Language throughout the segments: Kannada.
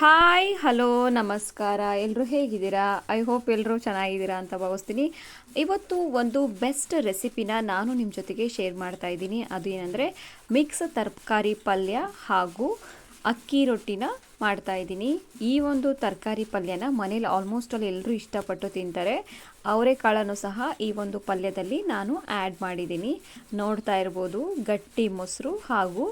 ಹಾಯ್ ಹಲೋ ನಮಸ್ಕಾರ. ಎಲ್ಲರೂ ಹೇಗಿದ್ದೀರಾ? ಐ ಹೋಪ್ ಎಲ್ಲರೂ ಚೆನ್ನಾಗಿದ್ದೀರಾ ಅಂತ ಭಾವಿಸ್ತೀನಿ. ಇವತ್ತು ಒಂದು ಬೆಸ್ಟ್ ರೆಸಿಪಿನ ನಾನು ನಿಮ್ಮ ಜೊತೆಗೆ ಶೇರ್ ಮಾಡ್ತಾ ಇದ್ದೀನಿ. ಅದು ಏನಂದರೆ ಮಿಕ್ಸ್ ತರಕಾರಿ ಪಲ್ಯ ಹಾಗೂ ಅಕ್ಕಿ ರೊಟ್ಟಿನ ಮಾಡ್ತಾ ಇದ್ದೀನಿ. ಈ ಒಂದು ತರಕಾರಿ ಪಲ್ಯನ ಮನೇಲಿ ಆಲ್ಮೋಸ್ಟಲ್ಲಿ ಎಲ್ಲರೂ ಇಷ್ಟಪಟ್ಟು ತಿಂತಾರೆ. ಅವರೆಕಾಳನ್ನು ಸಹ ಈ ಒಂದು ಪಲ್ಯದಲ್ಲಿ ನಾನು ಆ್ಯಡ್ ಮಾಡಿದ್ದೀನಿ. ನೋಡ್ತಾ ಇರ್ಬೋದು, ಗಟ್ಟಿ ಮೊಸರು ಹಾಗೂ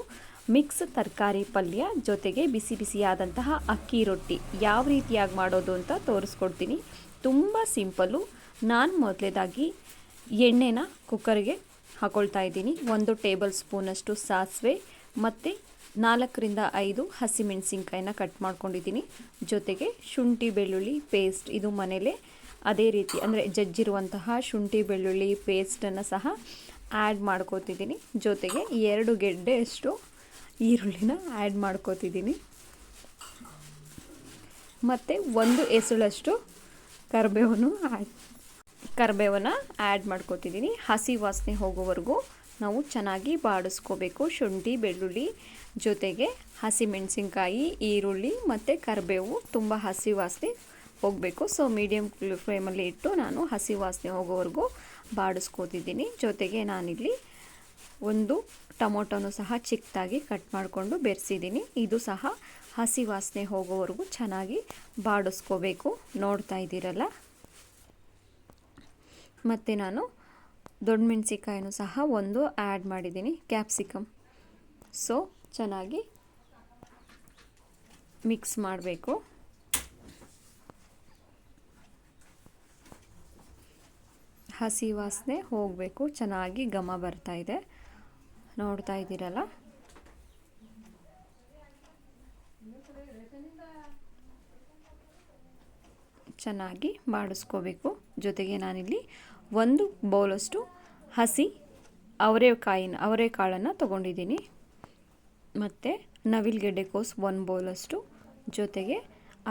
ಮಿಕ್ಸ್ ತರಕಾರಿ ಪಲ್ಯ ಜೊತೆಗೆ ಬಿಸಿ ಬಿಸಿಯಾದಂತಹ ಅಕ್ಕಿ ರೊಟ್ಟಿ ಯಾವ ರೀತಿಯಾಗಿ ಮಾಡೋದು ಅಂತ ತೋರಿಸ್ಕೊಡ್ತೀನಿ. ತುಂಬ ಸಿಂಪಲ್ಲು. ನಾನು ಮೊದಲೇದಾಗಿ ಎಣ್ಣೆನ ಕುಕ್ಕರ್ಗೆ ಹಾಕೊಳ್ತಾ ಇದ್ದೀನಿ. 1 ಟೇಬಲ್ ಸ್ಪೂನಷ್ಟು ಸಾಸಿವೆ ಮತ್ತು 4-5 ಹಸಿಮೆಣಸಿನ್ಕಾಯಿನ ಕಟ್ ಮಾಡ್ಕೊಂಡಿದ್ದೀನಿ. ಜೊತೆಗೆ ಶುಂಠಿ ಬೆಳ್ಳುಳ್ಳಿ ಪೇಸ್ಟ್, ಇದು ಮನೇಲೇ ಅದೇ ರೀತಿ ಅಂದರೆ ಜಜ್ಜಿರುವಂತಹ ಶುಂಠಿ ಬೆಳ್ಳುಳ್ಳಿ ಪೇಸ್ಟನ್ನು ಸಹ ಆ್ಯಡ್ ಮಾಡ್ಕೋತಿದ್ದೀನಿ. ಜೊತೆಗೆ 2 ಗೆಡ್ಡೆಯಷ್ಟು ಈರುಳ್ಳಿನ ಆ್ಯಡ್ ಮಾಡ್ಕೋತಿದ್ದೀನಿ ಮತ್ತು 1 ಎಸಳಷ್ಟು ಕರಿಬೇವನ್ನು ಆ್ಯಡ್ ಮಾಡ್ಕೋತಿದ್ದೀನಿ. ಹಸಿ ವಾಸನೆ ಹೋಗೋವರೆಗೂ ನಾವು ಚೆನ್ನಾಗಿ ಬಾಡಿಸ್ಕೋಬೇಕು. ಶುಂಠಿ ಬೆಳ್ಳುಳ್ಳಿ ಜೊತೆಗೆ ಹಸಿಮೆಣಸಿನ್ಕಾಯಿ, ಈರುಳ್ಳಿ ಮತ್ತು ಕರಿಬೇವು ತುಂಬ ಹಸಿ ವಾಸನೆ ಹೋಗಬೇಕು. ಸೊ ಮೀಡಿಯಮ್ ಫ್ಲೇಮಲ್ಲಿ ಇಟ್ಟು ನಾನು ಹಸಿ ವಾಸನೆ ಹೋಗೋವರೆಗೂ ಬಾಡಿಸ್ಕೋತಿದ್ದೀನಿ. ಜೊತೆಗೆ ನಾನಿಲ್ಲಿ 1 ಟೊಮೊಟೊನು ಸಹ ಚಿಕ್ಕದಾಗಿ ಕಟ್ ಮಾಡಿಕೊಂಡು ಬೆರೆಸಿದ್ದೀನಿ. ಇದು ಸಹ ಹಸಿ ವಾಸನೆ ಹೋಗೋವರೆಗೂ ಚೆನ್ನಾಗಿ ಬಾಡಿಸ್ಕೋಬೇಕು. ನೋಡ್ತಾ ಇದ್ದೀರಲ್ಲ. ಮತ್ತು ನಾನು ದೊಡ್ಡ ಮೆಣಸಿಕಾಯನ್ನು ಸಹ 1 ಆ್ಯಡ್ ಮಾಡಿದ್ದೀನಿ, ಕ್ಯಾಪ್ಸಿಕಮ್. ಸೊ ಚೆನ್ನಾಗಿ ಮಿಕ್ಸ್ ಮಾಡಬೇಕು. ಹಸಿ ವಾಸನೆ ಹೋಗಬೇಕು. ಚೆನ್ನಾಗಿ ಘಮ ಬರ್ತಾ ಇದೆ. ನೋಡ್ತಾ ಇದ್ದೀರಲ್ಲ. ಚೆನ್ನಾಗಿ ಬಾಡಿಸ್ಕೋಬೇಕು. ಜೊತೆಗೆ ನಾನಿಲ್ಲಿ 1 ಬೌಲಷ್ಟು ಹಸಿ ಅವರೆಕಾಳನ್ನು ತೊಗೊಂಡಿದ್ದೀನಿ. ಮತ್ತು ನವಿಲುಗೆಡ್ಡೆಕೋಸು 1 ಬೌಲಷ್ಟು, ಜೊತೆಗೆ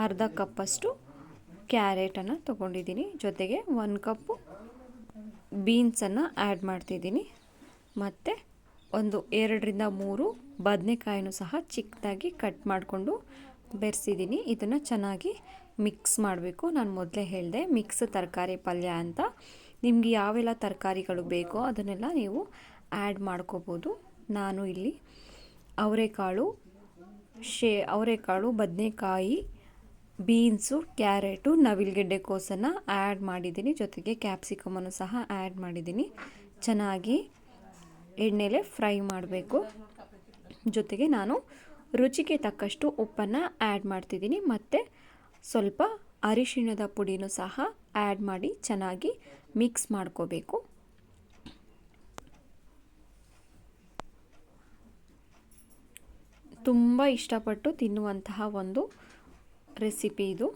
ಅರ್ಧ ಕಪ್ಪಷ್ಟು ಕ್ಯಾರೆಟನ್ನು ತೊಗೊಂಡಿದ್ದೀನಿ. ಜೊತೆಗೆ 1 ಕಪ್ಪು ಬೀನ್ಸನ್ನು ಆ್ಯಡ್ ಮಾಡ್ತಿದ್ದೀನಿ. ಮತ್ತು 2-3 ಬದನೆಕಾಯನ್ನು ಸಹ ಚಿಕ್ಕದಾಗಿ ಕಟ್ ಮಾಡಿಕೊಂಡು ಬೆರೆಸಿದ್ದೀನಿ. ಇದನ್ನು ಚೆನ್ನಾಗಿ ಮಿಕ್ಸ್ ಮಾಡಬೇಕು. ನಾನು ಮೊದಲೇ ಹೇಳಿದೆ ಮಿಕ್ಸ್ ತರಕಾರಿ ಪಲ್ಯ ಅಂತ. ನಿಮಗೆ ಯಾವೆಲ್ಲ ತರಕಾರಿಗಳು ಬೇಕೋ ಅದನ್ನೆಲ್ಲ ನೀವು ಆ್ಯಡ್ ಮಾಡ್ಕೋಬೋದು. ನಾನು ಇಲ್ಲಿ ಅವರೆಕಾಳು, ಬದನೆಕಾಯಿ, ಬೀನ್ಸು, ಕ್ಯಾರೆಟು, ನವಿಲುಗೆಡ್ಡೆ ಕೋಸನ್ನು ಆ್ಯಡ್ ಮಾಡಿದ್ದೀನಿ. ಜೊತೆಗೆ ಕ್ಯಾಪ್ಸಿಕಮನ್ನು ಸಹ ಆ್ಯಡ್ ಮಾಡಿದ್ದೀನಿ. ಚೆನ್ನಾಗಿ ಎಣ್ಣೆಲೆ ಫ್ರೈ ಮಾಡಬೇಕು. ಜೊತೆಗೆ ನಾನು ರುಚಿಗೆ ತಕ್ಕಷ್ಟು ಉಪ್ಪನ್ನು ಆ್ಯಡ್ ಮಾಡ್ತಿದ್ದೀನಿ. ಮತ್ತು ಸ್ವಲ್ಪ ಅರಿಶಿಣದ ಪುಡಿನೂ ಸಹ ಆ್ಯಡ್ ಮಾಡಿ ಚೆನ್ನಾಗಿ ಮಿಕ್ಸ್ ಮಾಡ್ಕೋಬೇಕು. ತುಂಬ ಇಷ್ಟಪಟ್ಟು ತಿನ್ನುವಂತಹ ಒಂದು ರೆಸಿಪಿ ಇದು.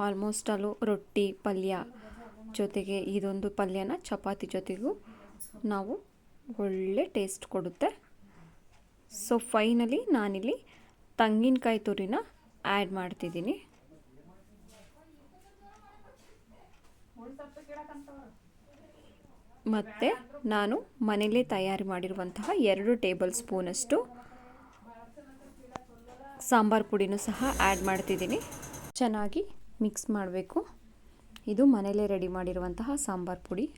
ಆಲ್ಮೋಸ್ಟಲ್ಲೂ ರೊಟ್ಟಿ ಪಲ್ಯ ಜೊತೆಗೆ ಇದೊಂದು ಪಲ್ಯನ ಚಪಾತಿ ಜೊತೆಗೂ ನಾವು ಒಳ್ಳೆ ಟೇಸ್ಟ್ ಕೊಡುತ್ತೆ. ಸೊ ಫೈನಲಿ ನಾನಿಲ್ಲಿ ತೆಂಗಿನಕಾಯಿ ತುರಿನ ಆ್ಯಡ್ ಮಾಡ್ತಿದ್ದೀನಿ. ಮತ್ತು ನಾನು ಮನೇಲೇ ತಯಾರು ಮಾಡಿರುವಂತಹ 2 ಟೇಬಲ್ ಸ್ಪೂನಷ್ಟು ಸಾಂಬಾರು ಪುಡಿನೂ ಸಹ ಆ್ಯಡ್ ಮಾಡ್ತಿದ್ದೀನಿ. ಚೆನ್ನಾಗಿ ಮಿಕ್ಸ್ ಮಾಡಬೇಕು. ಇದು ಮನೇಲೇ ರೆಡಿ ಮಾಡಿರುವಂತಹ ಸಾಂಬಾರು ಪುಡಿ.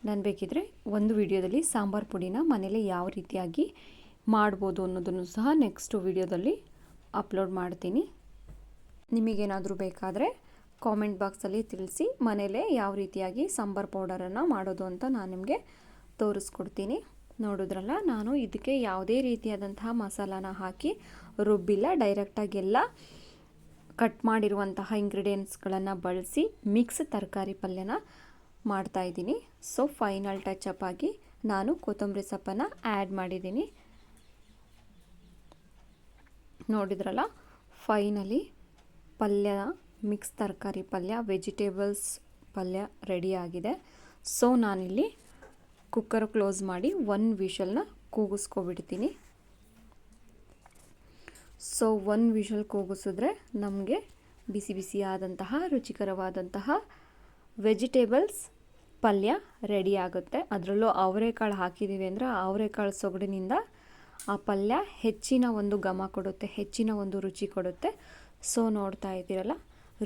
ನಾನು ಬೇಕಿದ್ರೆ ಒಂದು ವಿಡಿಯೋದಲ್ಲಿ ಸಾಂಬಾರು ಪುಡಿನ ಮನೇಲೇ ಯಾವ ರೀತಿಯಾಗಿ ಮಾಡ್ಬೋದು ಅನ್ನೋದನ್ನು ಸಹ ನೆಕ್ಸ್ಟ್ ವಿಡಿಯೋದಲ್ಲಿ ಅಪ್ಲೋಡ್ ಮಾಡ್ತೀನಿ. ನಿಮಗೇನಾದರೂ ಬೇಕಾದರೆ ಕಾಮೆಂಟ್ ಬಾಕ್ಸಲ್ಲಿ ತಿಳಿಸಿ. ಮನೇಲೇ ಯಾವ ರೀತಿಯಾಗಿ ಸಾಂಬಾರು ಪೌಡರನ್ನು ಮಾಡೋದು ಅಂತ ನಾನು ನಿಮಗೆ ತೋರಿಸ್ಕೊಡ್ತೀನಿ. ನೋಡಿದ್ರಲ್ಲ, ನಾನು ಇದಕ್ಕೆ ಯಾವುದೇ ರೀತಿಯಾದಂತಹ ಮಸಾಲಾನ ಹಾಕಿ ರುಬ್ಬಿಲ್ಲ. ಡೈರೆಕ್ಟಾಗಿ ಎಲ್ಲ ಕಟ್ ಮಾಡಿರುವಂತಹ ಇಂಗ್ರೀಡಿಯೆಂಟ್ಸ್ಗಳನ್ನು ಬಳಸಿ ಮಿಕ್ಸ್ ತರಕಾರಿ ಪಲ್ಯನ ಮಾಡ್ತಾಯಿದ್ದೀನಿ. ಸೊ ಫೈನಲ್ ಟಚಪ್ ಆಗಿ ನಾನು ಕೊತ್ತಂಬರಿ ಸೊಪ್ಪನ್ನು ಆ್ಯಡ್ ಮಾಡಿದ್ದೀನಿ. ನೋಡಿದ್ರಲ್ಲ, ಫೈನಲಿ ಮಿಕ್ಸ್ ತರಕಾರಿ ಪಲ್ಯ, ವೆಜಿಟೇಬಲ್ಸ್ ಪಲ್ಯ ರೆಡಿಯಾಗಿದೆ. ಸೊ ನಾನಿಲ್ಲಿ ಕುಕ್ಕರ್ ಕ್ಲೋಸ್ ಮಾಡಿ 1 ವಿಷಲ್ನ ಕೂಗಿಸ್ಕೊಬಿಡ್ತೀನಿ. ಸೊ 1 ವಿಷಲ್ ಕೂಗಿಸಿದ್ರೆ ನಮಗೆ ಬಿಸಿ ಬಿಸಿಯಾದಂತಹ ರುಚಿಕರವಾದಂತಹ ವೆಜಿಟೇಬಲ್ಸ್ ಪಲ್ಯ ರೆಡಿ ಆಗುತ್ತೆ. ಅದರಲ್ಲೂ ಅವರೆಕಾಳು ಹಾಕಿದ್ದೀವಿ ಅಂದರೆ ಅವರೆಕಾಳು ಸೊಗಡಿನಿಂದ ಆ ಪಲ್ಯ ಹೆಚ್ಚಿನ ಒಂದು ಘಮ ಕೊಡುತ್ತೆ, ಹೆಚ್ಚಿನ ಒಂದು ರುಚಿ ಕೊಡುತ್ತೆ. ಸೊ ನೋಡ್ತಾ ಇದ್ದೀರಲ್ಲ,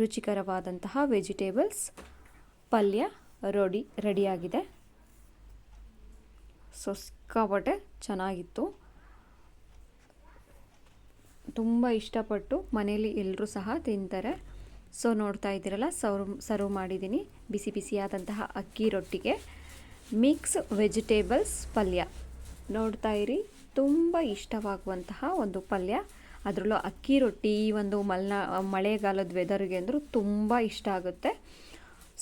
ರುಚಿಕರವಾದಂತಹ ವೆಜಿಟೇಬಲ್ಸ್ ಪಲ್ಯ ರೆಡಿಯಾಗಿದೆ. ಸೊ ಸಿಕ್ಕಾಪಟ್ಟೆ ಚೆನ್ನಾಗಿತ್ತು. ತುಂಬ ಇಷ್ಟಪಟ್ಟು ಮನೇಲಿ ಎಲ್ಲರೂ ಸಹ ತಿಂತಾರೆ. ಸೊ ನೋಡ್ತಾ ಇದ್ದೀರಲ್ಲ, ಸರ್ವ್ ಮಾಡಿದ್ದೀನಿ ಬಿಸಿ ಬಿಸಿಯಾದಂತಹ ಅಕ್ಕಿ ರೊಟ್ಟಿಗೆ ಮಿಕ್ಸ್ ವೆಜಿಟೇಬಲ್ಸ್ ಪಲ್ಯ. ನೋಡ್ತಾ ಇರಿ, ತುಂಬ ಇಷ್ಟವಾಗುವಂತಹ ಒಂದು ಪಲ್ಯ. ಅದರಲ್ಲೂ ಅಕ್ಕಿ ರೊಟ್ಟಿ ಈ ಒಂದು ಮಳೆಗಾಲದ ವೆದರ್ಗೆ ಅಂದರೂ ತುಂಬ ಇಷ್ಟ ಆಗುತ್ತೆ.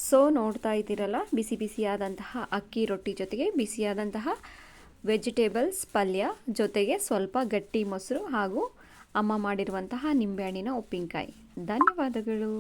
ಸೊ ನೋಡ್ತಾ ಇದ್ದೀರಲ್ಲ, ಬಿಸಿ ಬಿಸಿಯಾದಂತಹ ಅಕ್ಕಿ ರೊಟ್ಟಿ ಜೊತೆಗೆ ಬಿಸಿಯಾದಂತಹ ವೆಜಿಟೇಬಲ್ಸ್ ಪಲ್ಯ ಜೊತೆಗೆ ಸ್ವಲ್ಪ ಗಟ್ಟಿ ಮೊಸರು ಹಾಗೂ ಅಮ್ಮ ಮಾಡಿರುವಂತಹ ನಿಂಬೆಹಣ್ಣಿನ ಉಪ್ಪಿನಕಾಯಿ. ಧನ್ಯವಾದಗಳು.